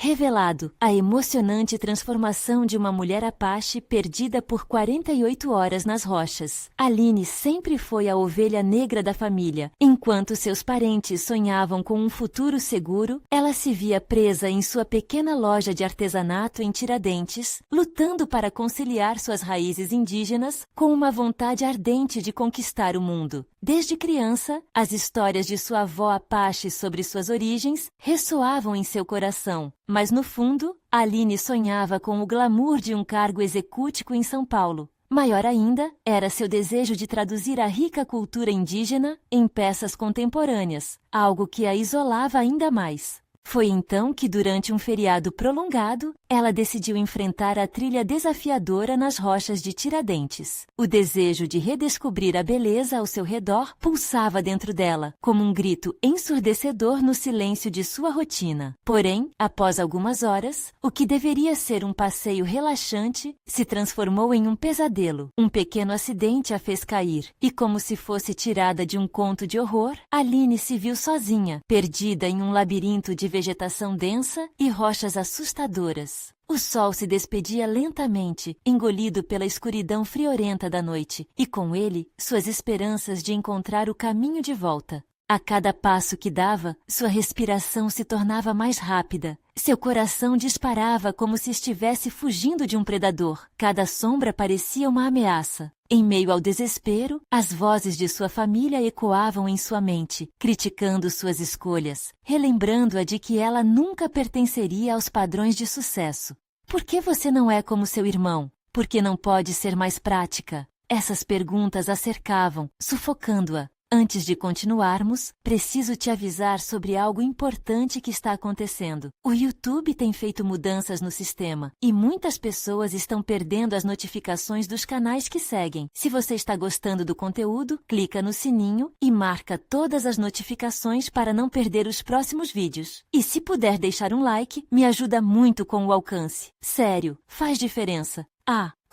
revelado a emocionante transformação de uma mulher Apache perdida por 48 horas nas rochas. Aline sempre foi a ovelha negra da família. Enquanto seus parentes sonhavam com um futuro seguro, ela se via presa em sua pequena loja de artesanato em Tiradentes, lutando para conciliar suas raízes indígenas com uma vontade ardente de conquistar o mundo. Desde criança, as histórias de sua avó Apache sobre suas origens ressoavam em seu coração, mas no fundo, Aline sonhava com o glamour de um cargo executivo em São Paulo. Maior ainda era seu desejo de traduzir a rica cultura indígena em peças contemporâneas, algo que a isolava ainda mais. Foi então que, durante um feriado prolongado, ela decidiu enfrentar a trilha desafiadora nas rochas de Tiradentes. O desejo de redescobrir a beleza ao seu redor pulsava dentro dela, como um grito ensurdecedor no silêncio de sua rotina. Porém, após algumas horas, o que deveria ser um passeio relaxante se transformou em um pesadelo. Um pequeno acidente a fez cair, e como se fosse tirada de um conto de horror, Aline se viu sozinha, perdida em um labirinto de vegetação densa e rochas assustadoras. O sol se despedia lentamente, engolido pela escuridão friorenta da noite, e com ele, suas esperanças de encontrar o caminho de volta. A cada passo que dava, sua respiração se tornava mais rápida. Seu coração disparava como se estivesse fugindo de um predador. Cada sombra parecia uma ameaça. Em meio ao desespero, as vozes de sua família ecoavam em sua mente, criticando suas escolhas, relembrando-a de que ela nunca pertenceria aos padrões de sucesso. Por que você não é como seu irmão? Por que não pode ser mais prática? Essas perguntas a cercavam, sufocando-a. Antes de continuarmos, preciso te avisar sobre algo importante que está acontecendo. O YouTube tem feito mudanças no sistema e muitas pessoas estão perdendo as notificações dos canais que seguem. Se você está gostando do conteúdo, clica no sininho e marca todas as notificações para não perder os próximos vídeos. E se puder deixar um like, me ajuda muito com o alcance. Sério, faz diferença.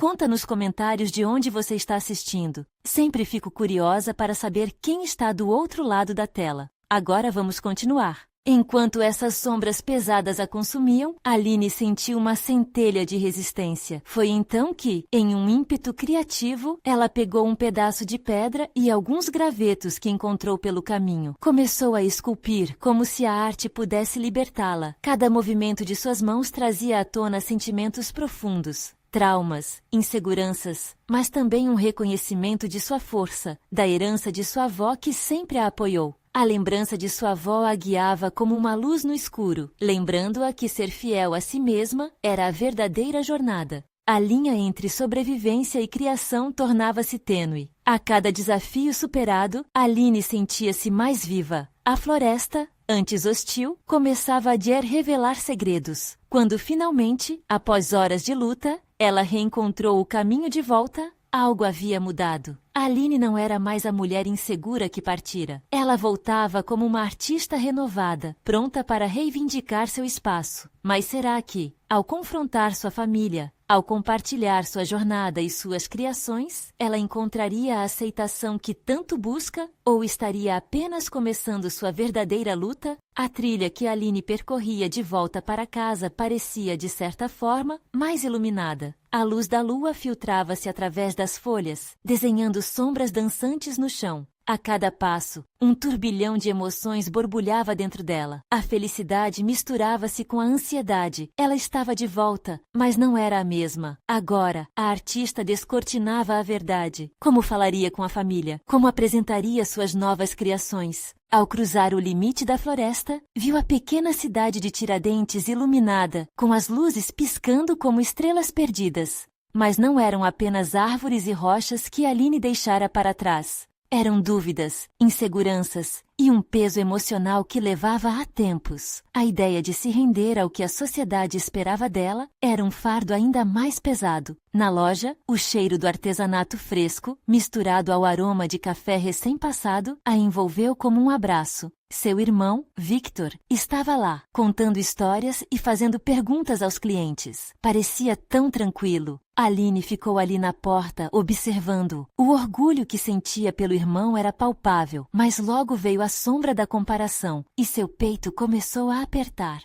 Conta nos comentários de onde você está assistindo. Sempre fico curiosa para saber quem está do outro lado da tela. Agora vamos continuar. Enquanto essas sombras pesadas a consumiam, Aline sentiu uma centelha de resistência. Foi então que, em um ímpeto criativo, ela pegou um pedaço de pedra e alguns gravetos que encontrou pelo caminho. Começou a esculpir, como se a arte pudesse libertá-la. Cada movimento de suas mãos trazia à tona sentimentos profundos. Traumas, inseguranças, mas também um reconhecimento de sua força, da herança de sua avó que sempre a apoiou. A lembrança de sua avó a guiava como uma luz no escuro, lembrando-a que ser fiel a si mesma era a verdadeira jornada. A linha entre sobrevivência e criação tornava-se tênue. A cada desafio superado, Aline sentia-se mais viva. A floresta, antes hostil, começava a revelar segredos. Quando finalmente, após horas de luta, ela reencontrou o caminho de volta, algo havia mudado. Aline não era mais a mulher insegura que partira. Ela voltava como uma artista renovada, pronta para reivindicar seu espaço. Mas será que, ao confrontar sua família, ao compartilhar sua jornada e suas criações, ela encontraria a aceitação que tanto busca ou estaria apenas começando sua verdadeira luta? A trilha que Aline percorria de volta para casa parecia, de certa forma, mais iluminada. A luz da lua filtrava-se através das folhas, desenhando sombras dançantes no chão. A cada passo, um turbilhão de emoções borbulhava dentro dela. A felicidade misturava-se com a ansiedade. Ela estava de volta, mas não era a mesma. Agora, a artista descortinava a verdade. Como falaria com a família? Como apresentaria suas novas criações? Ao cruzar o limite da floresta, viu a pequena cidade de Tiradentes iluminada, com as luzes piscando como estrelas perdidas. Mas não eram apenas árvores e rochas que Aline deixara para trás. Eram dúvidas, inseguranças e um peso emocional que levava a tempos. A ideia de se render ao que a sociedade esperava dela era um fardo ainda mais pesado. Na loja, o cheiro do artesanato fresco, misturado ao aroma de café recém-passado, a envolveu como um abraço. Seu irmão, Victor, estava lá, contando histórias e fazendo perguntas aos clientes. Parecia tão tranquilo. Aline ficou ali na porta, observando. O orgulho que sentia pelo irmão era palpável, mas logo veio a sombra da comparação, e seu peito começou a apertar.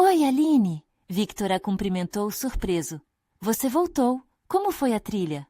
Oi, Aline! Victor a cumprimentou surpreso. Você voltou. Como foi a trilha?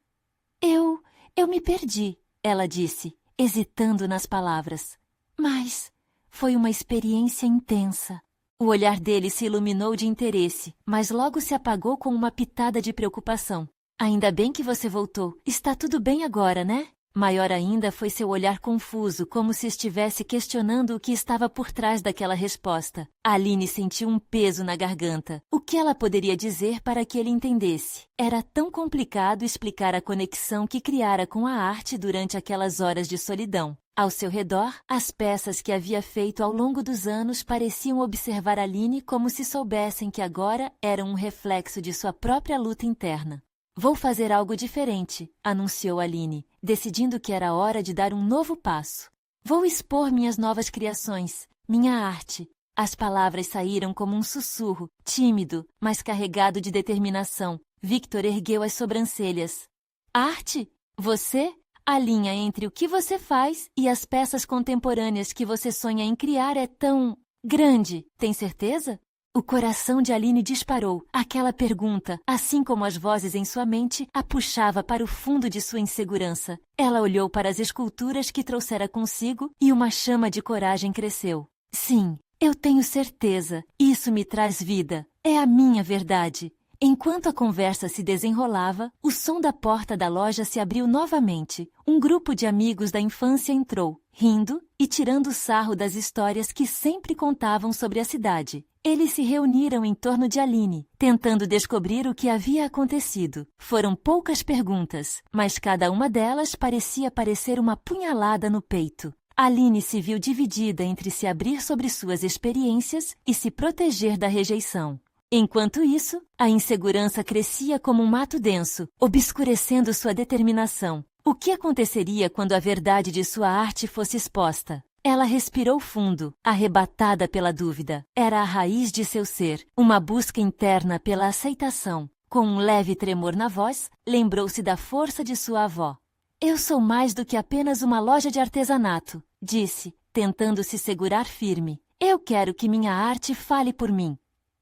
Eu me perdi, ela disse, hesitando nas palavras. Mas foi uma experiência intensa. O olhar dele se iluminou de interesse, mas logo se apagou com uma pitada de preocupação. Ainda bem que você voltou. Está tudo bem agora, né? Maior ainda foi seu olhar confuso, como se estivesse questionando o que estava por trás daquela resposta. Aline sentiu um peso na garganta. O que ela poderia dizer para que ele entendesse? Era tão complicado explicar a conexão que criara com a arte durante aquelas horas de solidão. Ao seu redor, as peças que havia feito ao longo dos anos pareciam observar Aline como se soubessem que agora eram um reflexo de sua própria luta interna. Vou fazer algo diferente, anunciou Aline, decidindo que era hora de dar um novo passo. Vou expor minhas novas criações, minha arte. As palavras saíram como um sussurro, tímido, mas carregado de determinação. Victor ergueu as sobrancelhas. Arte? Você? A linha entre o que você faz e as peças contemporâneas que você sonha em criar é tão grande, tem certeza? O coração de Aline disparou. Aquela pergunta, assim como as vozes em sua mente, a puxava para o fundo de sua insegurança. Ela olhou para as esculturas que trouxera consigo e uma chama de coragem cresceu. Sim, eu tenho certeza. Isso me traz vida. É a minha verdade. Enquanto a conversa se desenrolava, o som da porta da loja se abriu novamente. Um grupo de amigos da infância entrou, rindo e tirando sarro das histórias que sempre contavam sobre a cidade. Eles se reuniram em torno de Aline, tentando descobrir o que havia acontecido. Foram poucas perguntas, mas cada uma delas parecia parecer uma punhalada no peito. Aline se viu dividida entre se abrir sobre suas experiências e se proteger da rejeição. Enquanto isso, a insegurança crescia como um mato denso, obscurecendo sua determinação. O que aconteceria quando a verdade de sua arte fosse exposta? Ela respirou fundo, arrebatada pela dúvida. Era a raiz de seu ser, uma busca interna pela aceitação. Com um leve tremor na voz, lembrou-se da força de sua avó. Eu sou mais do que apenas uma loja de artesanato, disse, tentando se segurar firme. Eu quero que minha arte fale por mim.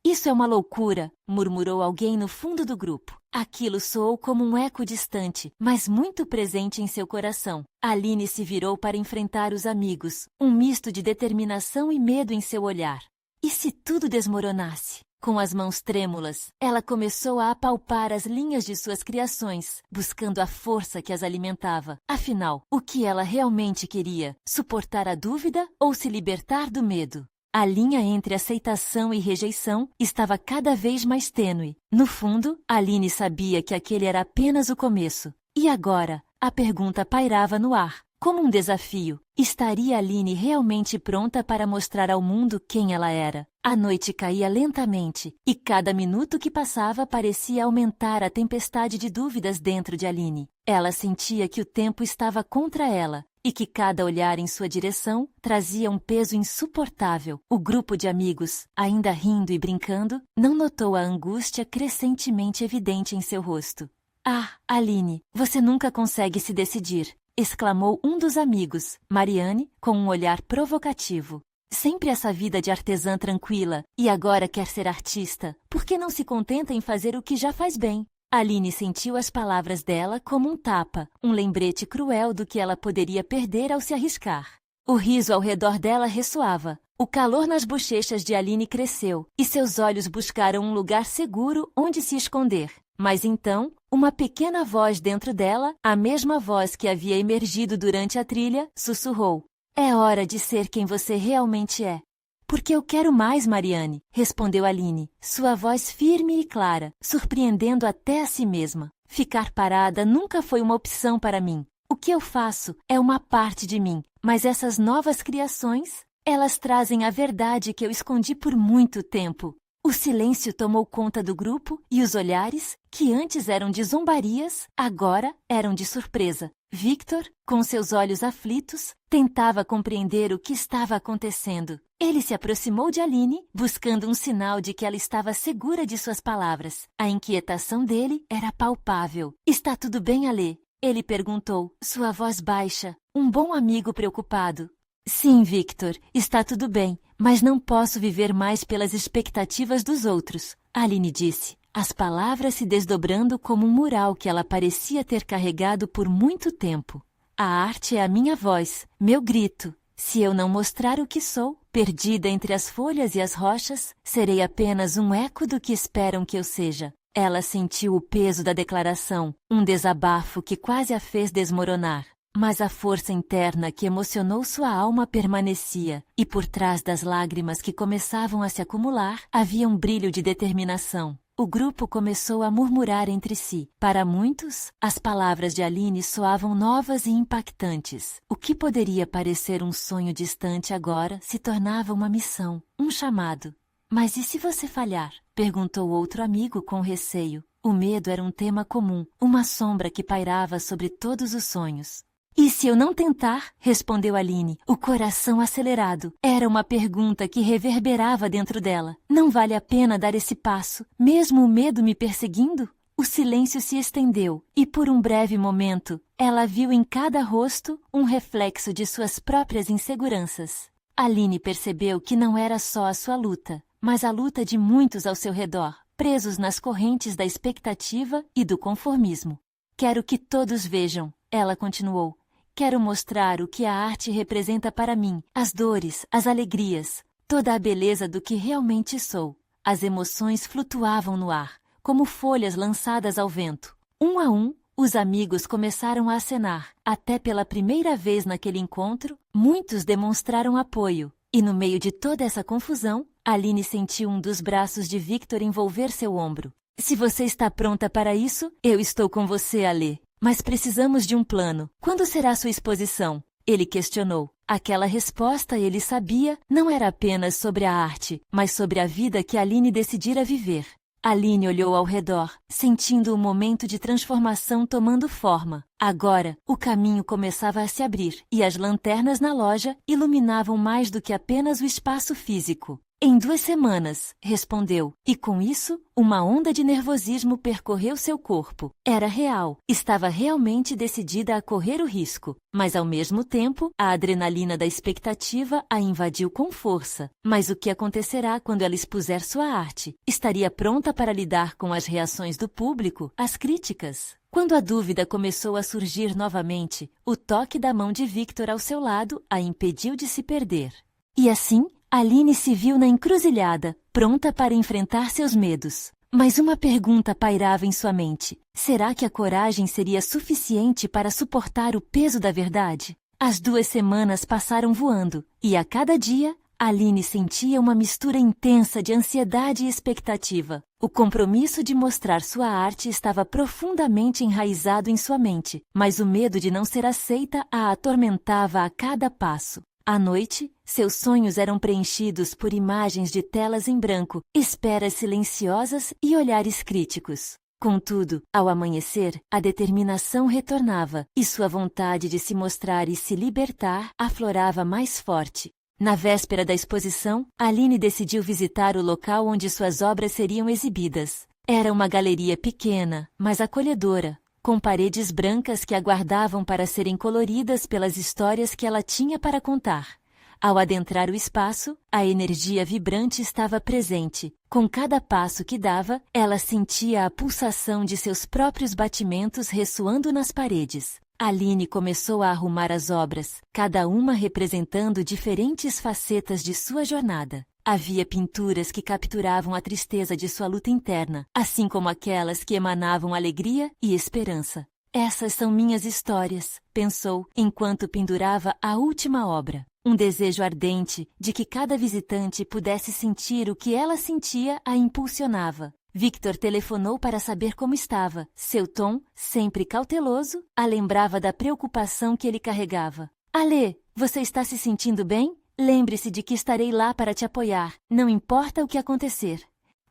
Isso é uma loucura, murmurou alguém no fundo do grupo. Aquilo soou como um eco distante, mas muito presente em seu coração. Aline se virou para enfrentar os amigos, um misto de determinação e medo em seu olhar. E se tudo desmoronasse? Com as mãos trêmulas, ela começou a apalpar as linhas de suas criações, buscando a força que as alimentava. Afinal, o que ela realmente queria? Suportar a dúvida ou se libertar do medo? A linha entre aceitação e rejeição estava cada vez mais tênue. No fundo, Aline sabia que aquele era apenas o começo. E agora, a pergunta pairava no ar, como um desafio. Estaria Aline realmente pronta para mostrar ao mundo quem ela era? A noite caía lentamente, e cada minuto que passava parecia aumentar a tempestade de dúvidas dentro de Aline. Ela sentia que o tempo estava contra ela, e que cada olhar em sua direção trazia um peso insuportável. O grupo de amigos, ainda rindo e brincando, não notou a angústia crescentemente evidente em seu rosto. Ah, Aline, você nunca consegue se decidir, exclamou um dos amigos, Mariane, com um olhar provocativo. Sempre essa vida de artesã tranquila, e agora quer ser artista. Por que não se contenta em fazer o que já faz bem? Aline sentiu as palavras dela como um tapa, um lembrete cruel do que ela poderia perder ao se arriscar. O riso ao redor dela ressoava. O calor nas bochechas de Aline cresceu, e seus olhos buscaram um lugar seguro onde se esconder. Mas então, uma pequena voz dentro dela, a mesma voz que havia emergido durante a trilha, sussurrou. É hora de ser quem você realmente é. Porque eu quero mais, Mariane, respondeu Aline, sua voz firme e clara, surpreendendo até a si mesma. Ficar parada nunca foi uma opção para mim. O que eu faço é uma parte de mim, mas essas novas criações, elas trazem a verdade que eu escondi por muito tempo. O silêncio tomou conta do grupo e os olhares, que antes eram de zombarias, agora eram de surpresa. Victor, com seus olhos aflitos, tentava compreender o que estava acontecendo. Ele se aproximou de Aline, buscando um sinal de que ela estava segura de suas palavras. A inquietação dele era palpável. Está tudo bem, Alê? Ele perguntou, sua voz baixa, um bom amigo preocupado. Sim, Victor, está tudo bem, Mas não posso viver mais pelas expectativas dos outros, Aline disse, as palavras se desdobrando como um mural que ela parecia ter carregado por muito tempo. A arte é a minha voz, meu grito. Se eu não mostrar o que sou, perdida entre as folhas e as rochas, serei apenas um eco do que esperam que eu seja. Ela sentiu o peso da declaração, um desabafo que quase a fez desmoronar. Mas a força interna que emocionou sua alma permanecia, e por trás das lágrimas que começavam a se acumular, havia um brilho de determinação. O grupo começou a murmurar entre si. Para muitos, as palavras de Aline soavam novas e impactantes. O que poderia parecer um sonho distante agora se tornava uma missão, um chamado. Mas e se você falhar? Perguntou outro amigo com receio. O medo era um tema comum, uma sombra que pairava sobre todos os sonhos. E se eu não tentar? Respondeu Aline, o coração acelerado. Era uma pergunta que reverberava dentro dela. Não vale a pena dar esse passo, mesmo o medo me perseguindo? O silêncio se estendeu, e por um breve momento, ela viu em cada rosto um reflexo de suas próprias inseguranças. Aline percebeu que não era só a sua luta, mas a luta de muitos ao seu redor, presos nas correntes da expectativa e do conformismo. Quero que todos vejam, ela continuou. Quero mostrar o que a arte representa para mim, as dores, as alegrias, toda a beleza do que realmente sou. As emoções flutuavam no ar, como folhas lançadas ao vento. Um a um, os amigos começaram a acenar. Até pela primeira vez naquele encontro, muitos demonstraram apoio. E no meio de toda essa confusão, Aline sentiu um dos braços de Victor envolver seu ombro. Se você está pronta para isso, eu estou com você, Alê. Mas precisamos de um plano. Quando será sua exposição? Ele questionou. Aquela resposta, ele sabia, não era apenas sobre a arte, mas sobre a vida que Aline decidira viver. Aline olhou ao redor, sentindo o momento de transformação tomando forma. Agora, o caminho começava a se abrir, e as lanternas na loja iluminavam mais do que apenas o espaço físico. Em 2 semanas, respondeu, e com isso, uma onda de nervosismo percorreu seu corpo. Era real, estava realmente decidida a correr o risco, mas ao mesmo tempo, a adrenalina da expectativa a invadiu com força. Mas o que acontecerá quando ela expuser sua arte? Estaria pronta para lidar com as reações do público, as críticas? Quando a dúvida começou a surgir novamente, o toque da mão de Victor ao seu lado a impediu de se perder. E assim, Aline se viu na encruzilhada, pronta para enfrentar seus medos. Mas uma pergunta pairava em sua mente. Será que a coragem seria suficiente para suportar o peso da verdade? As 2 semanas passaram voando, e a cada dia, Aline sentia uma mistura intensa de ansiedade e expectativa. O compromisso de mostrar sua arte estava profundamente enraizado em sua mente, mas o medo de não ser aceita a atormentava a cada passo. À noite, seus sonhos eram preenchidos por imagens de telas em branco, esperas silenciosas e olhares críticos. Contudo, ao amanhecer, a determinação retornava, e sua vontade de se mostrar e se libertar aflorava mais forte. Na véspera da exposição, Aline decidiu visitar o local onde suas obras seriam exibidas. Era uma galeria pequena, mas acolhedora, com paredes brancas que aguardavam para serem coloridas pelas histórias que ela tinha para contar. Ao adentrar o espaço, a energia vibrante estava presente. Com cada passo que dava, ela sentia a pulsação de seus próprios batimentos ressoando nas paredes. Aline começou a arrumar as obras, cada uma representando diferentes facetas de sua jornada. Havia pinturas que capturavam a tristeza de sua luta interna, assim como aquelas que emanavam alegria e esperança. Essas são minhas histórias, pensou, enquanto pendurava a última obra. Um desejo ardente de que cada visitante pudesse sentir o que ela sentia a impulsionava. Victor telefonou para saber como estava. Seu tom, sempre cauteloso, a lembrava da preocupação que ele carregava. Alê, você está se sentindo bem? Lembre-se de que estarei lá para te apoiar, não importa o que acontecer.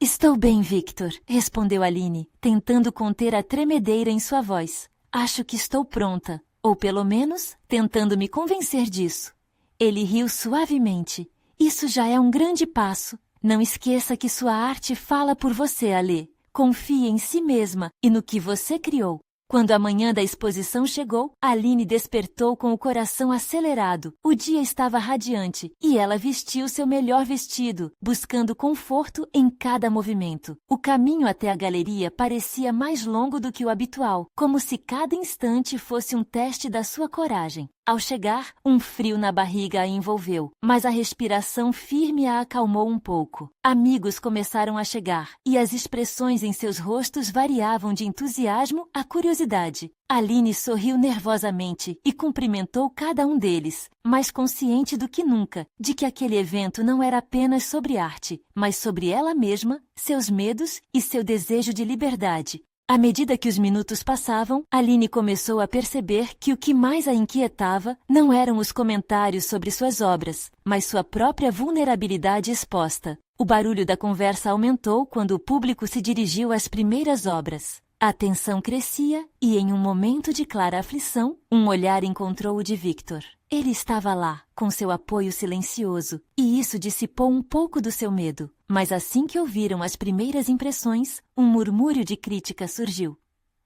Estou bem, Victor, respondeu Aline, tentando conter a tremedeira em sua voz. Acho que estou pronta, ou pelo menos, tentando me convencer disso. Ele riu suavemente. Isso já é um grande passo. Não esqueça que sua arte fala por você, Alê. Confie em si mesma e no que você criou. Quando a manhã da exposição chegou, Aline despertou com o coração acelerado. O dia estava radiante e ela vestiu seu melhor vestido, buscando conforto em cada movimento. O caminho até a galeria parecia mais longo do que o habitual, como se cada instante fosse um teste da sua coragem. Ao chegar, um frio na barriga a envolveu, mas a respiração firme a acalmou um pouco. Amigos começaram a chegar, e as expressões em seus rostos variavam de entusiasmo a curiosidade. Aline sorriu nervosamente e cumprimentou cada um deles, mais consciente do que nunca de que aquele evento não era apenas sobre arte, mas sobre ela mesma, seus medos e seu desejo de liberdade. À medida que os minutos passavam, Aline começou a perceber que o que mais a inquietava não eram os comentários sobre suas obras, mas sua própria vulnerabilidade exposta. O barulho da conversa aumentou quando o público se dirigiu às primeiras obras. A tensão crescia e, em um momento de clara aflição, um olhar encontrou o de Victor. Ele estava lá, com seu apoio silencioso, e isso dissipou um pouco do seu medo. Mas assim que ouviram as primeiras impressões, um murmúrio de crítica surgiu.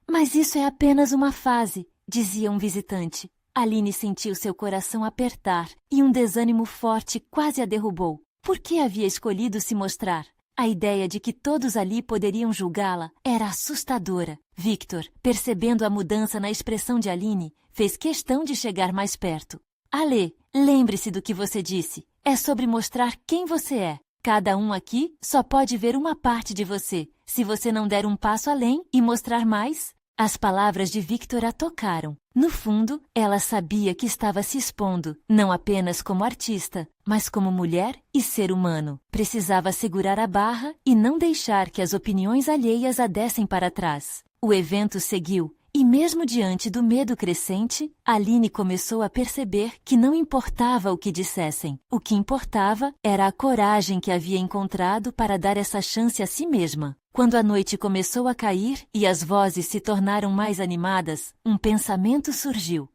Mas isso é apenas uma fase, dizia um visitante. Aline sentiu seu coração apertar e um desânimo forte quase a derrubou. Por que havia escolhido se mostrar? A ideia de que todos ali poderiam julgá-la era assustadora. Victor, percebendo a mudança na expressão de Aline, fez questão de chegar mais perto. Ale, lembre-se do que você disse. É sobre mostrar quem você é. Cada um aqui só pode ver uma parte de você. Se você não der um passo além e mostrar mais... As palavras de Victor a tocaram. No fundo, ela sabia que estava se expondo, não apenas como artista, mas como mulher e ser humano. Precisava segurar a barra e não deixar que as opiniões alheias a dessem para trás. O evento seguiu, e mesmo diante do medo crescente, Aline começou a perceber que não importava o que dissessem. O que importava era a coragem que havia encontrado para dar essa chance a si mesma. Quando a noite começou a cair e as vozes se tornaram mais animadas, um pensamento surgiu.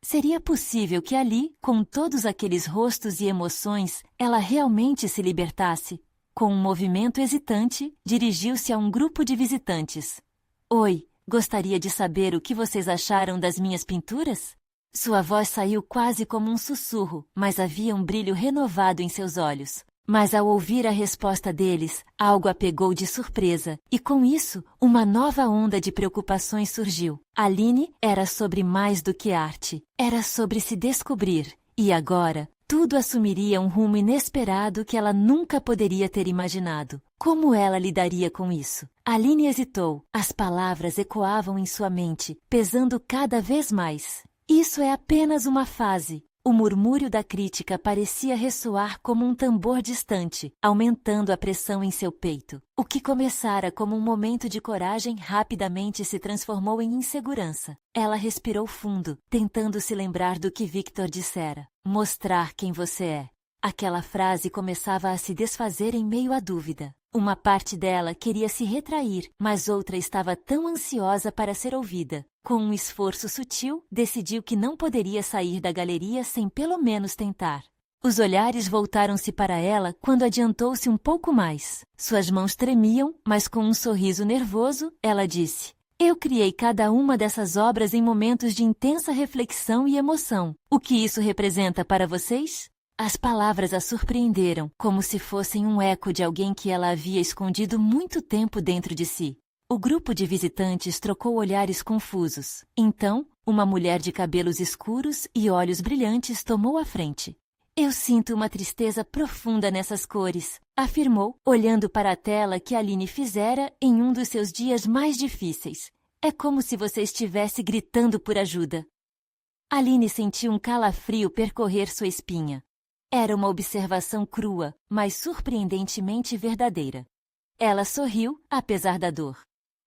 Seria possível que ali, com todos aqueles rostos e emoções, ela realmente se libertasse? Com um movimento hesitante, dirigiu-se a um grupo de visitantes. Oi, gostaria de saber o que vocês acharam das minhas pinturas? Sua voz saiu quase como um sussurro, mas havia um brilho renovado em seus olhos. Mas ao ouvir a resposta deles, algo a pegou de surpresa, e com isso, uma nova onda de preocupações surgiu. Aline era sobre mais do que arte, era sobre se descobrir, e agora, tudo assumiria um rumo inesperado que ela nunca poderia ter imaginado. Como ela lidaria com isso? Aline hesitou, as palavras ecoavam em sua mente, pesando cada vez mais. Isso é apenas uma fase. O murmúrio da crítica parecia ressoar como um tambor distante, aumentando a pressão em seu peito. O que começara como um momento de coragem rapidamente se transformou em insegurança. Ela respirou fundo, tentando se lembrar do que Victor dissera. Mostrar quem você é. Aquela frase começava a se desfazer em meio à dúvida. Uma parte dela queria se retrair, mas outra estava tão ansiosa para ser ouvida. Com um esforço sutil, decidiu que não poderia sair da galeria sem pelo menos tentar. Os olhares voltaram-se para ela quando adiantou-se um pouco mais. Suas mãos tremiam, mas com um sorriso nervoso, ela disse: Eu criei cada uma dessas obras em momentos de intensa reflexão e emoção. O que isso representa para vocês? As palavras a surpreenderam, como se fossem um eco de alguém que ela havia escondido muito tempo dentro de si. O grupo de visitantes trocou olhares confusos. Então, uma mulher de cabelos escuros e olhos brilhantes tomou a frente. Eu sinto uma tristeza profunda nessas cores, afirmou, olhando para a tela que Aline fizera em um dos seus dias mais difíceis. É como se você estivesse gritando por ajuda. Aline sentiu um calafrio percorrer sua espinha. Era uma observação crua, mas surpreendentemente verdadeira. Ela sorriu, apesar da dor.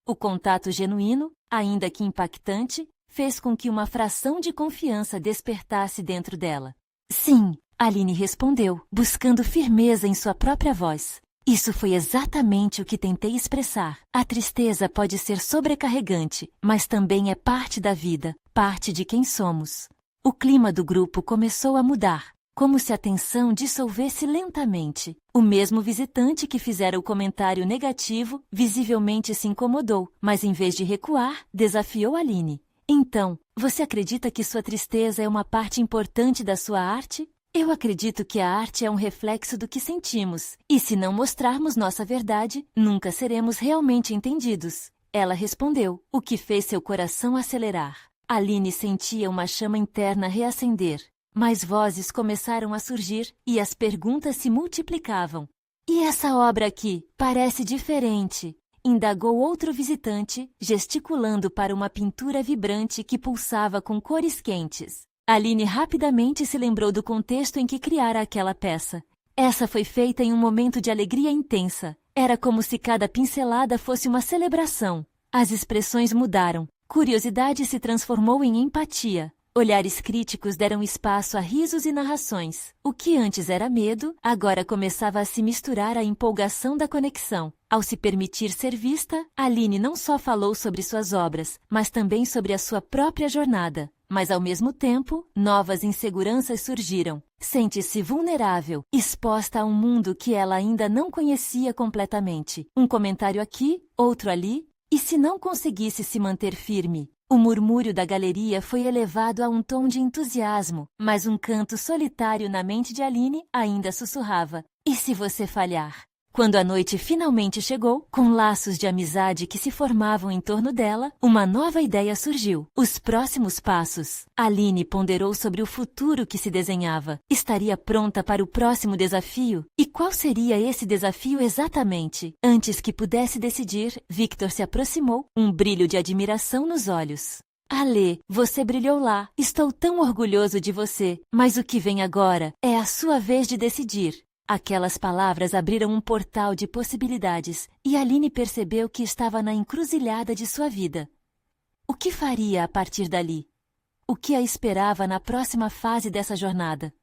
O contato genuíno, ainda que impactante, fez com que uma fração de confiança despertasse dentro dela. Sim, Aline respondeu, buscando firmeza em sua própria voz. Isso foi exatamente o que tentei expressar. A tristeza pode ser sobrecarregante, mas também é parte da vida, parte de quem somos. O clima do grupo começou a mudar. como se a tensão dissolvesse lentamente. O mesmo visitante que fizera o comentário negativo visivelmente se incomodou, mas em vez de recuar, desafiou Aline. Então, você acredita que sua tristeza é uma parte importante da sua arte? Eu acredito que a arte é um reflexo do que sentimos, e se não mostrarmos nossa verdade, nunca seremos realmente entendidos. Ela respondeu, o que fez seu coração acelerar. Aline sentia uma chama interna reacender. Mais vozes começaram a surgir e as perguntas se multiplicavam. E essa obra aqui? Parece diferente, indagou outro visitante, gesticulando para uma pintura vibrante que pulsava com cores quentes. Aline rapidamente se lembrou do contexto em que criara aquela peça. Essa foi feita em um momento de alegria intensa. Era como se cada pincelada fosse uma celebração. As expressões mudaram. Curiosidade se transformou em empatia. Olhares críticos deram espaço a risos e narrações. O que antes era medo, agora começava a se misturar à empolgação da conexão. Ao se permitir ser vista, Aline não só falou sobre suas obras, mas também sobre a sua própria jornada. Mas, ao mesmo tempo, novas inseguranças surgiram. Sente-se vulnerável, exposta a um mundo que ela ainda não conhecia completamente. Um comentário aqui, outro ali. E se não conseguisse se manter firme? O murmúrio da galeria foi elevado a um tom de entusiasmo, mas um canto solitário na mente de Aline ainda sussurrava. E se você falhar? Quando a noite finalmente chegou, com laços de amizade que se formavam em torno dela, uma nova ideia surgiu. Os próximos passos. Aline ponderou sobre o futuro que se desenhava. Estaria pronta para o próximo desafio? E qual seria esse desafio exatamente? Antes que pudesse decidir, Victor se aproximou, um brilho de admiração nos olhos. Ale, você brilhou lá. Estou tão orgulhoso de você. Mas o que vem agora é a sua vez de decidir. Aquelas palavras abriram um portal de possibilidades e Aline percebeu que estava na encruzilhada de sua vida. O que faria a partir dali? O que a esperava na próxima fase dessa jornada?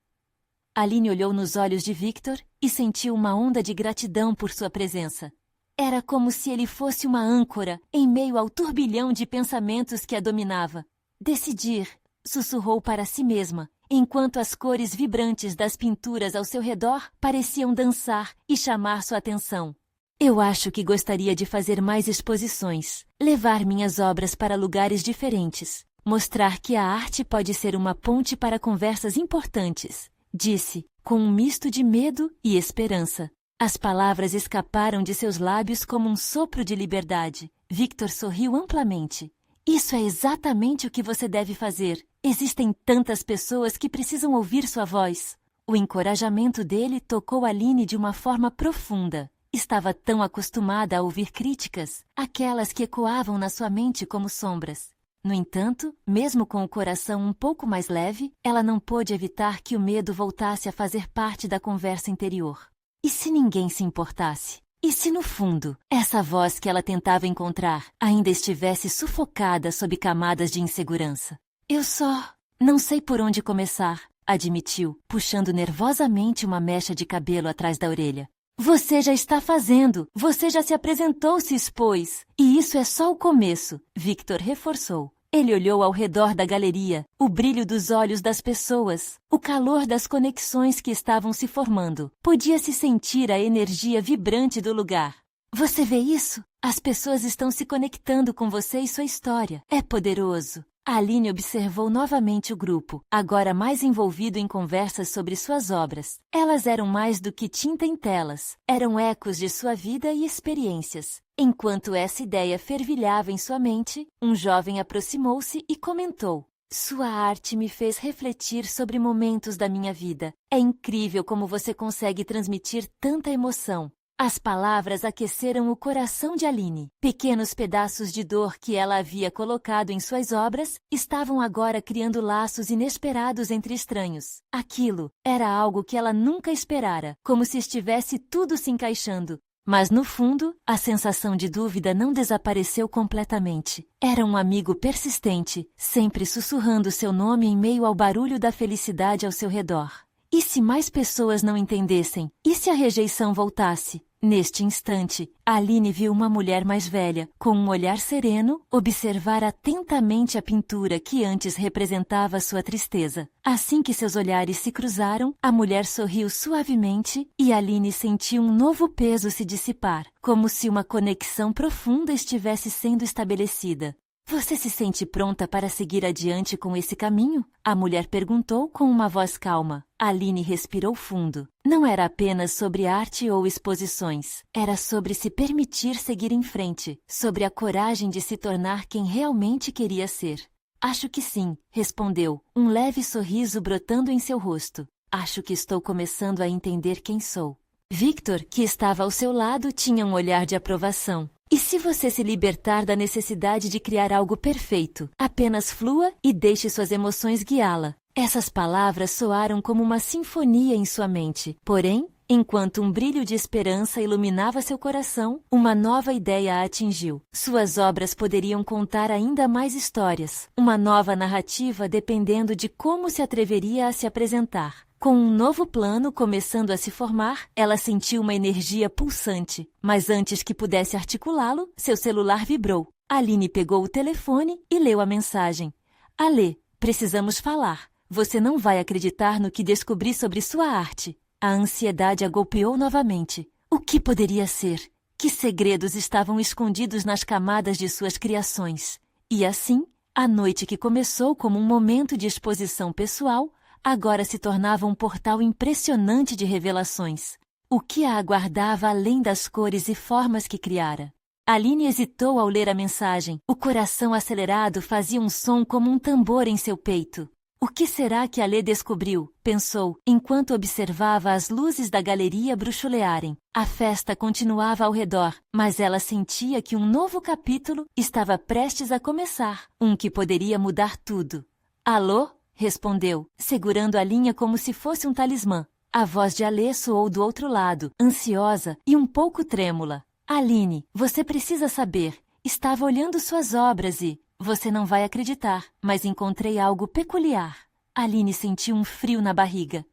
Aline olhou nos olhos de Victor e sentiu uma onda de gratidão por sua presença. Era como se ele fosse uma âncora em meio ao turbilhão de pensamentos que a dominava. Decidir, sussurrou para si mesma, enquanto as cores vibrantes das pinturas ao seu redor pareciam dançar e chamar sua atenção. Eu acho que gostaria de fazer mais exposições, levar minhas obras para lugares diferentes, mostrar que a arte pode ser uma ponte para conversas importantes, disse, com um misto de medo e esperança. As palavras escaparam de seus lábios como um sopro de liberdade. Victor sorriu amplamente. Isso é exatamente o que você deve fazer. Existem tantas pessoas que precisam ouvir sua voz. O encorajamento dele tocou Aline de uma forma profunda. Estava tão acostumada a ouvir críticas, aquelas que ecoavam na sua mente como sombras. No entanto, mesmo com o coração um pouco mais leve, ela não pôde evitar que o medo voltasse a fazer parte da conversa interior. E se ninguém se importasse? E se no fundo, essa voz que ela tentava encontrar ainda estivesse sufocada sob camadas de insegurança? Eu só não sei por onde começar, admitiu, puxando nervosamente uma mecha de cabelo atrás da orelha. Você já está fazendo, você já se apresentou, se expôs. E isso é só o começo, Victor reforçou. Ele olhou ao redor da galeria, o brilho dos olhos das pessoas, o calor das conexões que estavam se formando. Podia-se sentir a energia vibrante do lugar. Você vê isso? As pessoas estão se conectando com você e sua história. É poderoso. Aline observou novamente o grupo, agora mais envolvido em conversas sobre suas obras. Elas eram mais do que tinta em telas, eram ecos de sua vida e experiências. Enquanto essa ideia fervilhava em sua mente, um jovem aproximou-se e comentou: Sua arte me fez refletir sobre momentos da minha vida. É incrível como você consegue transmitir tanta emoção. As palavras aqueceram o coração de Aline. Pequenos pedaços de dor que ela havia colocado em suas obras estavam agora criando laços inesperados entre estranhos. Aquilo era algo que ela nunca esperara, como se estivesse tudo se encaixando. Mas, no fundo, a sensação de dúvida não desapareceu completamente. Era um amigo persistente, sempre sussurrando seu nome em meio ao barulho da felicidade ao seu redor. E se mais pessoas não entendessem? E se a rejeição voltasse? Neste instante, Aline viu uma mulher mais velha, com um olhar sereno, observar atentamente a pintura que antes representava sua tristeza. Assim que seus olhares se cruzaram, a mulher sorriu suavemente e Aline sentiu um novo peso se dissipar, como se uma conexão profunda estivesse sendo estabelecida. Você se sente pronta para seguir adiante com esse caminho? A mulher perguntou com uma voz calma. Aline respirou fundo. Não era apenas sobre arte ou exposições. Era sobre se permitir seguir em frente, sobre a coragem de se tornar quem realmente queria ser. Acho que sim, respondeu, um leve sorriso brotando em seu rosto. Acho que estou começando a entender quem sou. Victor, que estava ao seu lado, tinha um olhar de aprovação. E se você se libertar da necessidade de criar algo perfeito, apenas flua e deixe suas emoções guiá-la. Essas palavras soaram como uma sinfonia em sua mente. Porém, enquanto um brilho de esperança iluminava seu coração, uma nova ideia a atingiu. Suas obras poderiam contar ainda mais histórias. Uma nova narrativa dependendo de como se atreveria a se apresentar. Com um novo plano começando a se formar, ela sentiu uma energia pulsante. Mas antes que pudesse articulá-lo, seu celular vibrou. Aline pegou o telefone e leu a mensagem. Alê, precisamos falar. Você não vai acreditar no que descobri sobre sua arte. A ansiedade a golpeou novamente. O que poderia ser? Que segredos estavam escondidos nas camadas de suas criações? E assim, a noite que começou como um momento de exposição pessoal, agora se tornava um portal impressionante de revelações. O que a aguardava além das cores e formas que criara? Aline hesitou ao ler a mensagem. O coração acelerado fazia um som como um tambor em seu peito. O que será que Alê descobriu? Pensou, enquanto observava as luzes da galeria bruxulearem. A festa continuava ao redor, mas ela sentia que um novo capítulo estava prestes a começar. Um que poderia mudar tudo. Alô? Respondeu, segurando a linha como se fosse um talismã. A voz de Alê soou do outro lado, ansiosa e um pouco trêmula. Aline, você precisa saber. Estava olhando suas obras e... Você não vai acreditar, mas encontrei algo peculiar. Aline sentiu um frio na barriga.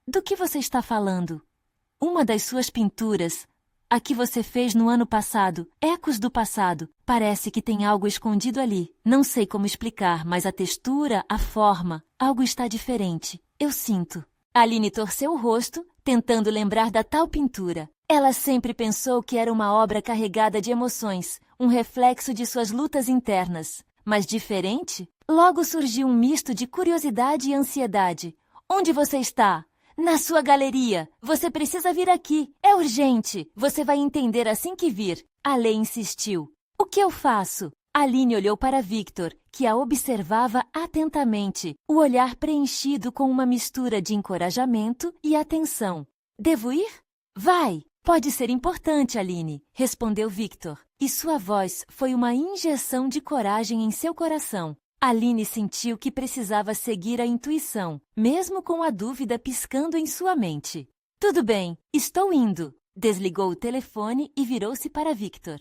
Do que você está falando? Uma das suas pinturas, a que você fez no ano passado, ecos do passado. Parece que tem algo escondido ali. Não sei como explicar, mas a textura, a forma, algo está diferente. Eu sinto. Aline torceu o rosto, tentando lembrar da tal pintura. Ela sempre pensou que era uma obra carregada de emoções, um reflexo de suas lutas internas. Mas diferente? Logo surgiu um misto de curiosidade e ansiedade. Onde você está? Na sua galeria. Você precisa vir aqui. É urgente. Você vai entender assim que vir. Alê insistiu. O que eu faço? Aline olhou para Victor, que a observava atentamente, o olhar preenchido com uma mistura de encorajamento e atenção. Devo ir? Vai! Pode ser importante, Aline, respondeu Victor, e sua voz foi uma injeção de coragem em seu coração. Aline sentiu que precisava seguir a intuição, mesmo com a dúvida piscando em sua mente. Tudo bem, estou indo. Desligou o telefone e virou-se para Victor.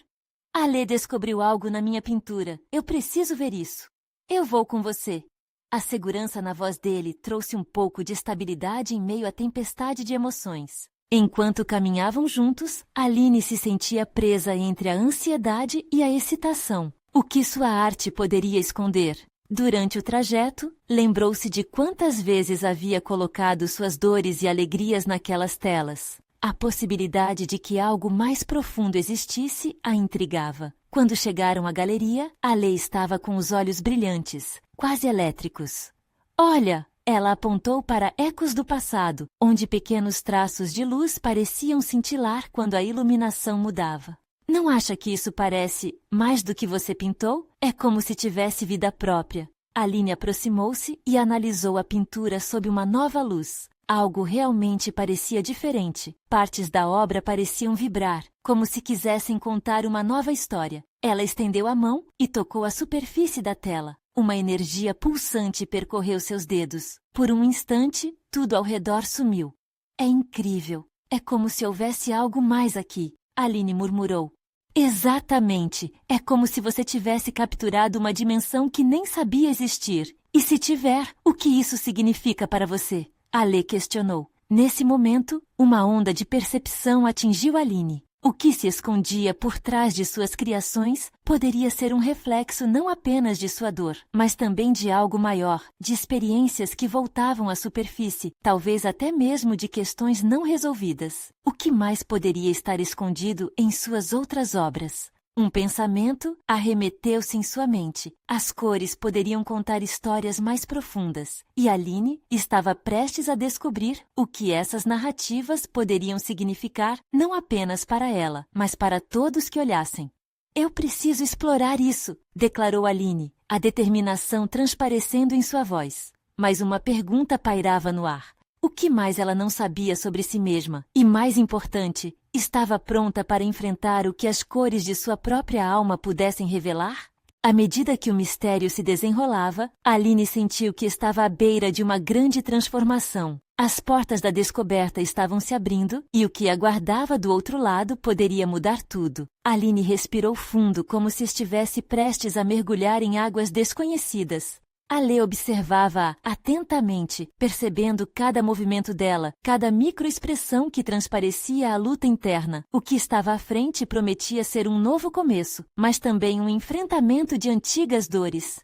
Alê descobriu algo na minha pintura. Eu preciso ver isso. Eu vou com você. A segurança na voz dele trouxe um pouco de estabilidade em meio à tempestade de emoções. Enquanto caminhavam juntos, Aline se sentia presa entre a ansiedade e a excitação. O que sua arte poderia esconder? Durante o trajeto, lembrou-se de quantas vezes havia colocado suas dores e alegrias naquelas telas. A possibilidade de que algo mais profundo existisse a intrigava. Quando chegaram à galeria, Alê estava com os olhos brilhantes, quase elétricos. Olha! Ela apontou para ecos do passado, onde pequenos traços de luz pareciam cintilar quando a iluminação mudava. Não acha que isso parece mais do que você pintou? É como se tivesse vida própria. Aline aproximou-se e analisou a pintura sob uma nova luz. Algo realmente parecia diferente. Partes da obra pareciam vibrar, como se quisessem contar uma nova história. Ela estendeu a mão e tocou a superfície da tela. Uma energia pulsante percorreu seus dedos. Por um instante, tudo ao redor sumiu. É incrível. É como se houvesse algo mais aqui, Aline murmurou. Exatamente. É como se você tivesse capturado uma dimensão que nem sabia existir. E se tiver, o que isso significa para você? Alê questionou. Nesse momento, uma onda de percepção atingiu Aline. O que se escondia por trás de suas criações poderia ser um reflexo não apenas de sua dor, mas também de algo maior, de experiências que voltavam à superfície, talvez até mesmo de questões não resolvidas. O que mais poderia estar escondido em suas outras obras? Um pensamento arremeteu-se em sua mente. As cores poderiam contar histórias mais profundas, e Aline estava prestes a descobrir o que essas narrativas poderiam significar não apenas para ela, mas para todos que olhassem. Eu preciso explorar isso, declarou Aline, a determinação transparecendo em sua voz. Mas uma pergunta pairava no ar. O que mais ela não sabia sobre si mesma? E mais importante, estava pronta para enfrentar o que as cores de sua própria alma pudessem revelar? À medida que o mistério se desenrolava, Aline sentiu que estava à beira de uma grande transformação. As portas da descoberta estavam se abrindo e o que aguardava do outro lado poderia mudar tudo. Aline respirou fundo como se estivesse prestes a mergulhar em águas desconhecidas. Ale observava-a atentamente, percebendo cada movimento dela, cada microexpressão que transparecia a luta interna. O que estava à frente prometia ser um novo começo, mas também um enfrentamento de antigas dores.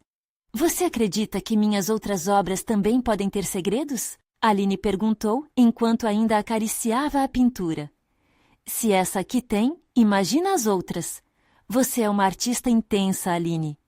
Você acredita que minhas outras obras também podem ter segredos? Aline perguntou, enquanto ainda acariciava a pintura. Se essa aqui tem, imagina as outras. Você é uma artista intensa, Aline.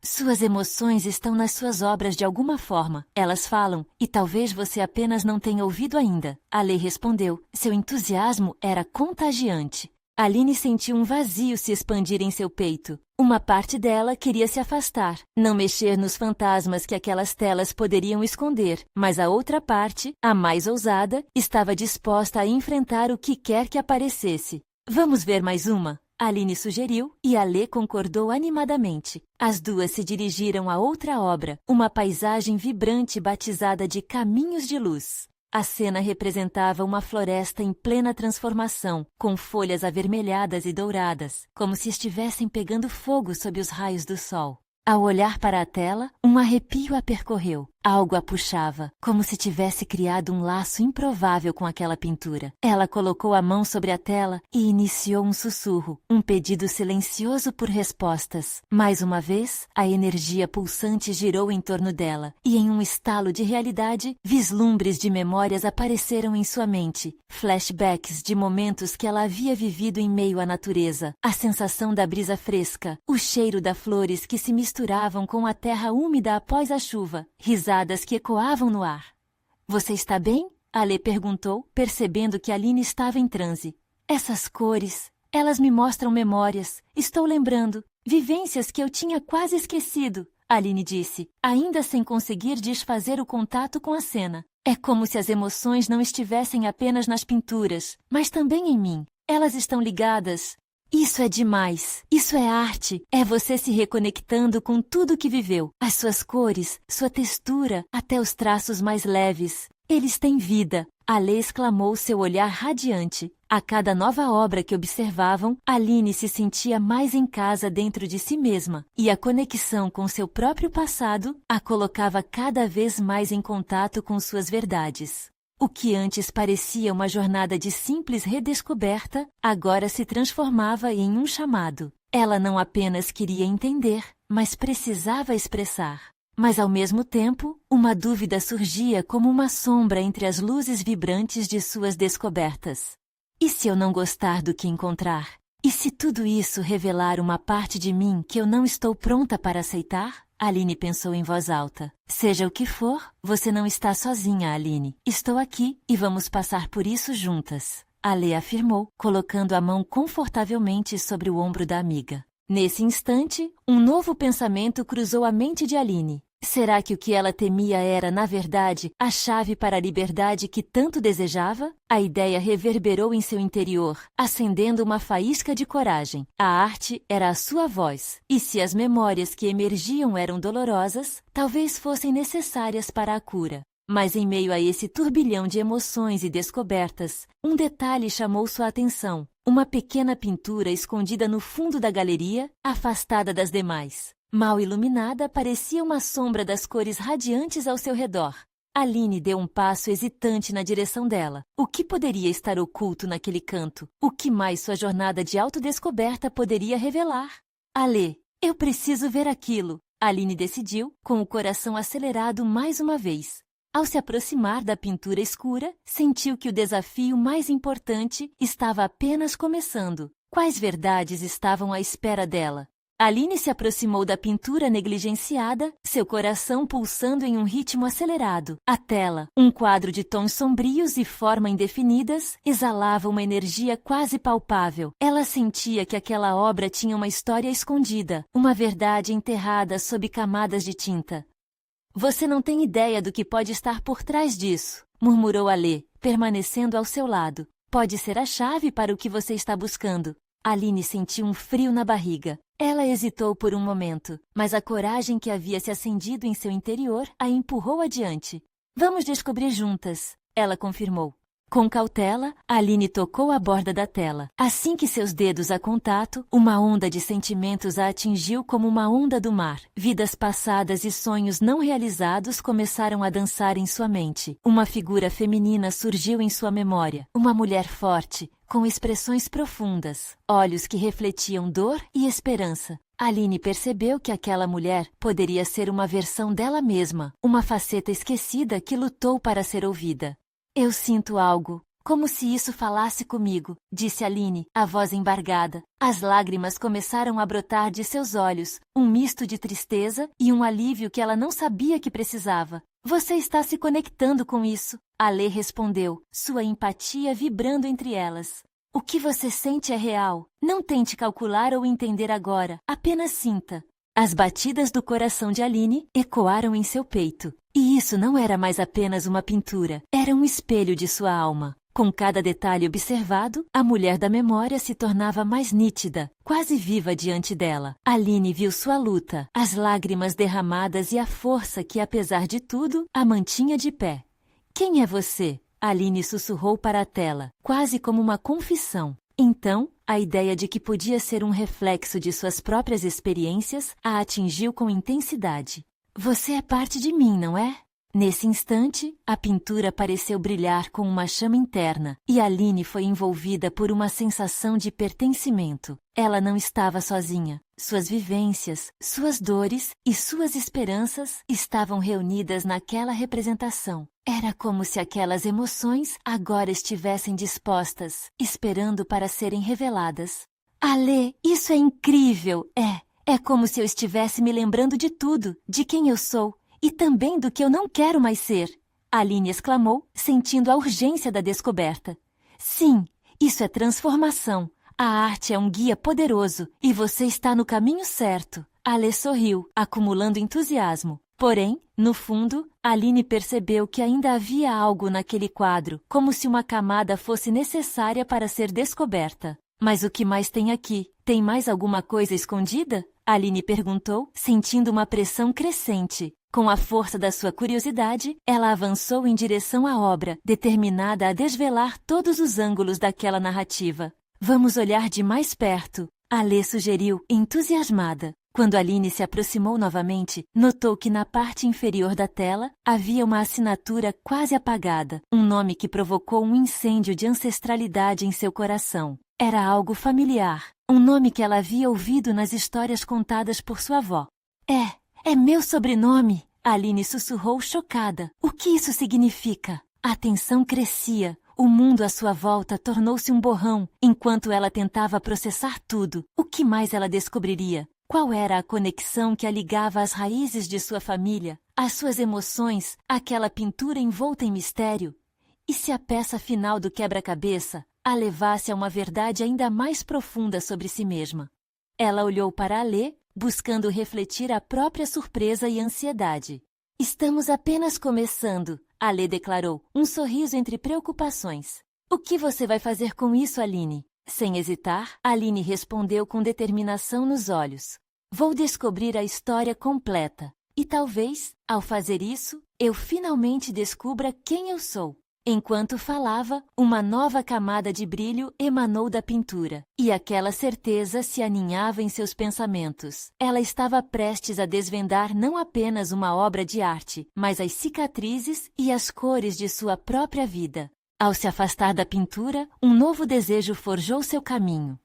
Suas emoções estão nas suas obras de alguma forma. Elas falam, e talvez você apenas não tenha ouvido ainda. Ale respondeu. Seu entusiasmo era contagiante. Aline sentiu um vazio se expandir em seu peito. Uma parte dela queria se afastar, não mexer nos fantasmas que aquelas telas poderiam esconder, mas a outra parte, a mais ousada, estava disposta a enfrentar o que quer que aparecesse. Vamos ver mais uma? Aline sugeriu, e Ale concordou animadamente. As duas se dirigiram a outra obra, uma paisagem vibrante batizada de Caminhos de Luz. A cena representava uma floresta em plena transformação, com folhas avermelhadas e douradas, como se estivessem pegando fogo sob os raios do sol. Ao olhar para a tela, um arrepio a percorreu. Algo a puxava, como se tivesse criado um laço improvável com aquela pintura. Ela colocou a mão sobre a tela e iniciou um sussurro, um pedido silencioso por respostas. Mais uma vez, a energia pulsante girou em torno dela, e em um estalo de realidade, vislumbres de memórias apareceram em sua mente. Flashbacks de momentos que ela havia vivido em meio à natureza. A sensação da brisa fresca, o cheiro das flores que se misturavam com a terra úmida após a chuva. Risadas que ecoavam no ar. Você está bem? Ale perguntou, percebendo que Aline estava em transe. Essas cores, elas me mostram memórias. Estou lembrando. Vivências que eu tinha quase esquecido. Aline disse, ainda sem conseguir desfazer o contato com a cena. É como se as emoções não estivessem apenas nas pinturas, mas também em mim. Elas estão ligadas. Isso é demais. Isso é arte. É você se reconectando com tudo que viveu. As suas cores, sua textura, até os traços mais leves. Eles têm vida. Ale exclamou, seu olhar radiante. A cada nova obra que observavam, Aline se sentia mais em casa dentro de si mesma. E a conexão com seu próprio passado a colocava cada vez mais em contato com suas verdades. O que antes parecia uma jornada de simples redescoberta, agora se transformava em um chamado. Ela não apenas queria entender, mas precisava expressar. Mas, ao mesmo tempo, uma dúvida surgia como uma sombra entre as luzes vibrantes de suas descobertas. E se eu não gostar do que encontrar? E se tudo isso revelar uma parte de mim que eu não estou pronta para aceitar? Aline pensou em voz alta. Seja o que for, você não está sozinha, Aline. Estou aqui e vamos passar por isso juntas. Ale afirmou, colocando a mão confortavelmente sobre o ombro da amiga. Nesse instante, um novo pensamento cruzou a mente de Aline. Será que o que ela temia era, na verdade, a chave para a liberdade que tanto desejava? A ideia reverberou em seu interior, acendendo uma faísca de coragem. A arte era a sua voz, e se as memórias que emergiam eram dolorosas, talvez fossem necessárias para a cura. Mas em meio a esse turbilhão de emoções e descobertas, um detalhe chamou sua atenção. Uma pequena pintura escondida no fundo da galeria, afastada das demais. Mal iluminada, parecia uma sombra das cores radiantes ao seu redor. Aline deu um passo hesitante na direção dela. O que poderia estar oculto naquele canto? O que mais sua jornada de autodescoberta poderia revelar? Alê, eu preciso ver aquilo. Aline decidiu, com o coração acelerado mais uma vez. Ao se aproximar da pintura escura, sentiu que o desafio mais importante estava apenas começando. Quais verdades estavam à espera dela? Aline se aproximou da pintura negligenciada, seu coração pulsando em um ritmo acelerado. A tela, um quadro de tons sombrios e forma indefinidas, exalava uma energia quase palpável. Ela sentia que aquela obra tinha uma história escondida, uma verdade enterrada sob camadas de tinta. Você não tem ideia do que pode estar por trás disso, murmurou Alê, permanecendo ao seu lado. Pode ser a chave para o que você está buscando. Aline sentiu um frio na barriga. Ela hesitou por um momento, mas a coragem que havia se acendido em seu interior a empurrou adiante. Vamos descobrir juntas, ela confirmou. Com cautela, Aline tocou a borda da tela. Assim que seus dedos a contato, uma onda de sentimentos a atingiu como uma onda do mar. Vidas passadas e sonhos não realizados começaram a dançar em sua mente. Uma figura feminina surgiu em sua memória. Uma mulher forte, com expressões profundas, olhos que refletiam dor e esperança. Aline percebeu que aquela mulher poderia ser uma versão dela mesma, uma faceta esquecida que lutou para ser ouvida. Eu sinto algo, como se isso falasse comigo, disse Aline, a voz embargada. As lágrimas começaram a brotar de seus olhos, um misto de tristeza e um alívio que ela não sabia que precisava. Você está se conectando com isso, Alê respondeu, sua empatia vibrando entre elas. O que você sente é real. Não tente calcular ou entender agora, apenas sinta. As batidas do coração de Aline ecoaram em seu peito. E isso não era mais apenas uma pintura, era um espelho de sua alma. Com cada detalhe observado, a mulher da memória se tornava mais nítida, quase viva diante dela. Aline viu sua luta, as lágrimas derramadas e a força que, apesar de tudo, a mantinha de pé. Quem é você? Aline sussurrou para a tela, quase como uma confissão. Então, a ideia de que podia ser um reflexo de suas próprias experiências a atingiu com intensidade. Você é parte de mim, não é? Nesse instante, a pintura pareceu brilhar com uma chama interna, e Aline foi envolvida por uma sensação de pertencimento. Ela não estava sozinha. Suas vivências, suas dores e suas esperanças estavam reunidas naquela representação. Era como se aquelas emoções agora estivessem dispostas, esperando para serem reveladas. Alê, isso é incrível! É como se eu estivesse me lembrando de tudo, de quem eu sou. E também do que eu não quero mais ser, Aline exclamou, sentindo a urgência da descoberta. Sim, isso é transformação. A arte é um guia poderoso e você está no caminho certo. Alê sorriu, acumulando entusiasmo. Porém, no fundo, Aline percebeu que ainda havia algo naquele quadro, como se uma camada fosse necessária para ser descoberta. Mas o que mais tem aqui? Tem mais alguma coisa escondida? Aline perguntou, sentindo uma pressão crescente. Com a força da sua curiosidade, ela avançou em direção à obra, determinada a desvelar todos os ângulos daquela narrativa. Vamos olhar de mais perto, Alê sugeriu, entusiasmada. Quando Aline se aproximou novamente, notou que na parte inferior da tela havia uma assinatura quase apagada, um nome que provocou um incêndio de ancestralidade em seu coração. Era algo familiar, um nome que ela havia ouvido nas histórias contadas por sua avó. É meu sobrenome, Aline sussurrou chocada. O que isso significa? A tensão crescia. O mundo à sua volta tornou-se um borrão, enquanto ela tentava processar tudo. O que mais ela descobriria? Qual era a conexão que a ligava às raízes de sua família, às suas emoções, àquela pintura envolta em mistério? E se a peça final do quebra-cabeça a levasse a uma verdade ainda mais profunda sobre si mesma? Ela olhou para Alê, buscando refletir a própria surpresa e ansiedade. Estamos apenas começando, Alê declarou, um sorriso entre preocupações. O que você vai fazer com isso, Aline? Sem hesitar, Aline respondeu com determinação nos olhos. Vou descobrir a história completa. E talvez, ao fazer isso, eu finalmente descubra quem eu sou. Enquanto falava, uma nova camada de brilho emanou da pintura, e aquela certeza se aninhava em seus pensamentos. Ela estava prestes a desvendar não apenas uma obra de arte, mas as cicatrizes e as cores de sua própria vida. Ao se afastar da pintura, um novo desejo forjou seu caminho.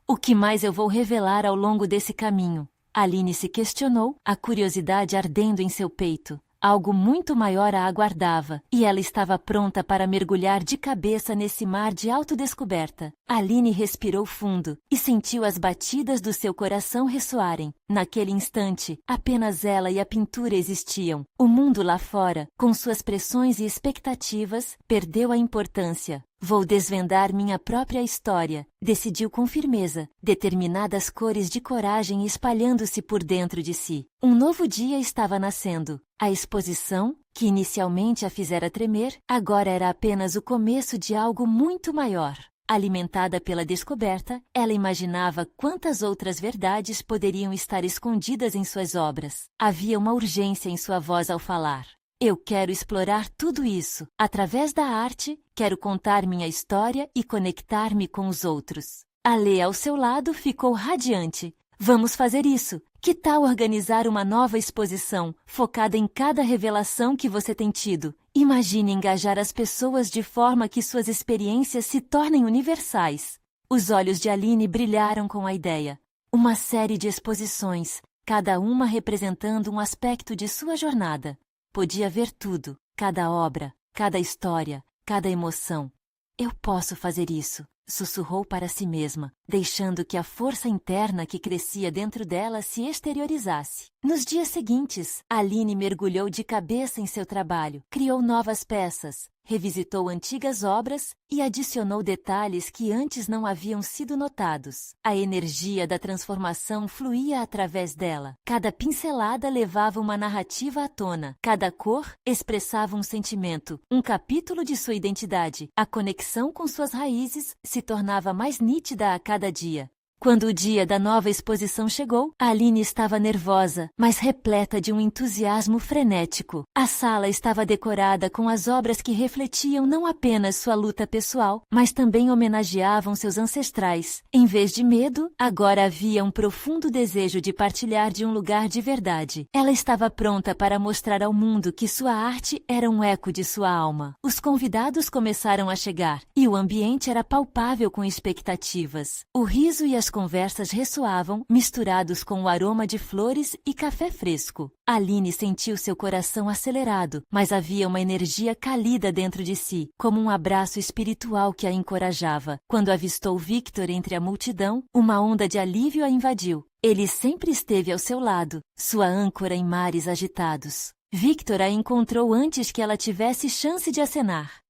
O que mais eu vou revelar ao longo desse caminho? Aline se questionou, a curiosidade ardendo em seu peito. Algo muito maior a aguardava, e ela estava pronta para mergulhar de cabeça nesse mar de autodescoberta. Aline respirou fundo e sentiu as batidas do seu coração ressoarem. Naquele instante, apenas ela e a pintura existiam. O mundo lá fora, com suas pressões e expectativas, perdeu a importância. Vou desvendar minha própria história, decidiu com firmeza, determinadas cores de coragem espalhando-se por dentro de si. Um novo dia estava nascendo. A exposição, que inicialmente a fizera tremer, agora era apenas o começo de algo muito maior. Alimentada pela descoberta, ela imaginava quantas outras verdades poderiam estar escondidas em suas obras. Havia uma urgência em sua voz ao falar. Eu quero explorar tudo isso. Através da arte, quero contar minha história e conectar-me com os outros. A Lê ao seu lado ficou radiante. Vamos fazer isso. Que tal organizar uma nova exposição, focada em cada revelação que você tem tido? Imagine engajar as pessoas de forma que suas experiências se tornem universais. Os olhos de Aline brilharam com a ideia. Uma série de exposições, cada uma representando um aspecto de sua jornada. Podia ver tudo, cada obra, cada história, cada emoção. Eu posso fazer isso, sussurrou para si mesma, deixando que a força interna que crescia dentro dela se exteriorizasse. Nos dias seguintes, Aline mergulhou de cabeça em seu trabalho, criou novas peças, revisitou antigas obras e adicionou detalhes que antes não haviam sido notados. A energia da transformação fluía através dela. Cada pincelada levava uma narrativa à tona. Cada cor expressava um sentimento, um capítulo de sua identidade. A conexão com suas raízes se tornava mais nítida a cada dia. Quando o dia da nova exposição chegou, Aline estava nervosa, mas repleta de um entusiasmo frenético. A sala estava decorada com as obras que refletiam não apenas sua luta pessoal, mas também homenageavam seus ancestrais. Em vez de medo, agora havia um profundo desejo de partilhar de um lugar de verdade. Ela estava pronta para mostrar ao mundo que sua arte era um eco de sua alma. Os convidados começaram a chegar, e o ambiente era palpável com expectativas. O riso e as conversas ressoavam, misturados com o aroma de flores e café fresco. Aline sentiu seu coração acelerado, mas havia uma energia cálida dentro de si, como um abraço espiritual que a encorajava. Quando avistou Victor entre a multidão, uma onda de alívio a invadiu. Ele sempre esteve ao seu lado, sua âncora em mares agitados. Victor a encontrou antes que ela tivesse chance de acenar.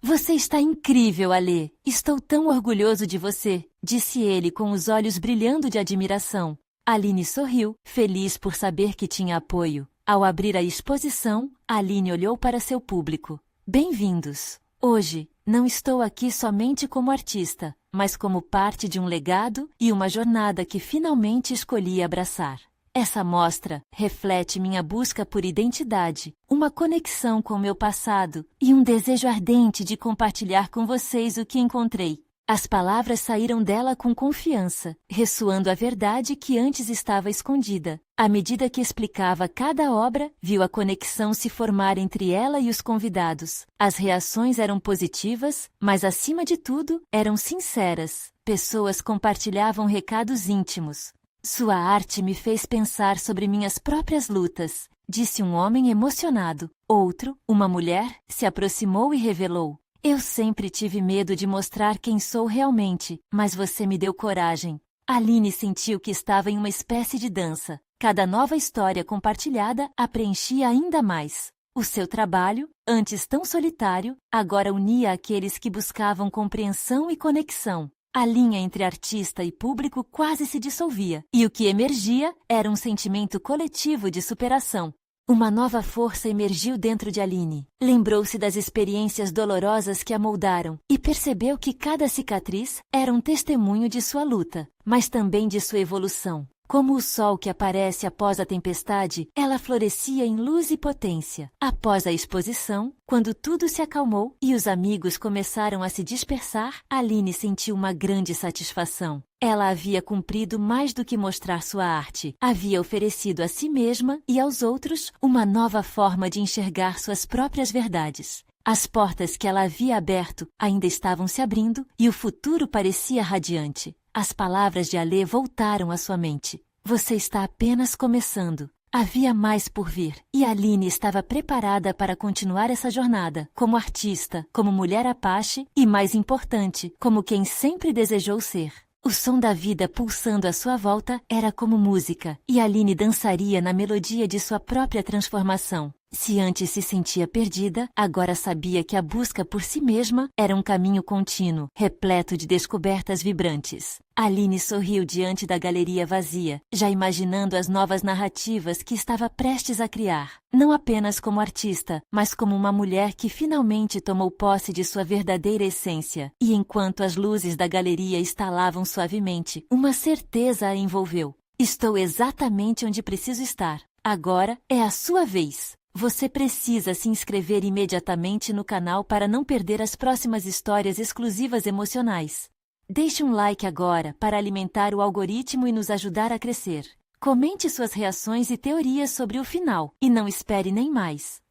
Você está incrível, Alê. Estou tão orgulhoso de você, disse ele com os olhos brilhando de admiração. Aline sorriu, feliz por saber que tinha apoio. Ao abrir a exposição, Aline olhou para seu público. Bem-vindos. Hoje, não estou aqui somente como artista, mas como parte de um legado e uma jornada que finalmente escolhi abraçar. Essa mostra reflete minha busca por identidade, uma conexão com meu passado e um desejo ardente de compartilhar com vocês o que encontrei. As palavras saíram dela com confiança, ressoando a verdade que antes estava escondida. À medida que explicava cada obra, viu a conexão se formar entre ela e os convidados. As reações eram positivas, mas acima de tudo, eram sinceras. Pessoas compartilhavam recados íntimos. Sua arte me fez pensar sobre minhas próprias lutas, disse um homem emocionado. Outro, uma mulher, se aproximou e revelou. Eu sempre tive medo de mostrar quem sou realmente, mas você me deu coragem. Aline sentiu que estava em uma espécie de dança. Cada nova história compartilhada a preenchia ainda mais. O seu trabalho, antes tão solitário, agora unia aqueles que buscavam compreensão e conexão. A linha entre artista e público quase se dissolvia, e o que emergia era um sentimento coletivo de superação. Uma nova força emergiu dentro de Aline. Lembrou-se das experiências dolorosas que a moldaram e percebeu que cada cicatriz era um testemunho de sua luta, mas também de sua evolução. Como o sol que aparece após a tempestade, ela florescia em luz e potência. Após a exposição, quando tudo se acalmou e os amigos começaram a se dispersar, Aline sentiu uma grande satisfação. Ela havia cumprido mais do que mostrar sua arte. Havia oferecido a si mesma e aos outros uma nova forma de enxergar suas próprias verdades. As portas que ela havia aberto ainda estavam se abrindo e o futuro parecia radiante. As palavras de Alê voltaram à sua mente. Você está apenas começando. Havia mais por vir, e Aline estava preparada para continuar essa jornada, como artista, como mulher Apache e, mais importante, como quem sempre desejou ser. O som da vida pulsando à sua volta era como música, e Aline dançaria na melodia de sua própria transformação. Se antes se sentia perdida, agora sabia que a busca por si mesma era um caminho contínuo, repleto de descobertas vibrantes. Aline sorriu diante da galeria vazia, já imaginando as novas narrativas que estava prestes a criar. Não apenas como artista, mas como uma mulher que finalmente tomou posse de sua verdadeira essência. E enquanto as luzes da galeria estalavam suavemente, uma certeza a envolveu. Estou exatamente onde preciso estar. Agora é a sua vez. Você precisa se inscrever imediatamente no canal para não perder as próximas histórias exclusivas emocionais. Deixe um like agora para alimentar o algoritmo e nos ajudar a crescer. Comente suas reações e teorias sobre o final, e não espere nem mais.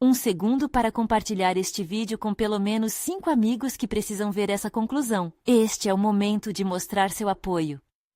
1 segundo para compartilhar este vídeo com pelo menos 5 amigos que precisam ver essa conclusão. Este é o momento de mostrar seu apoio.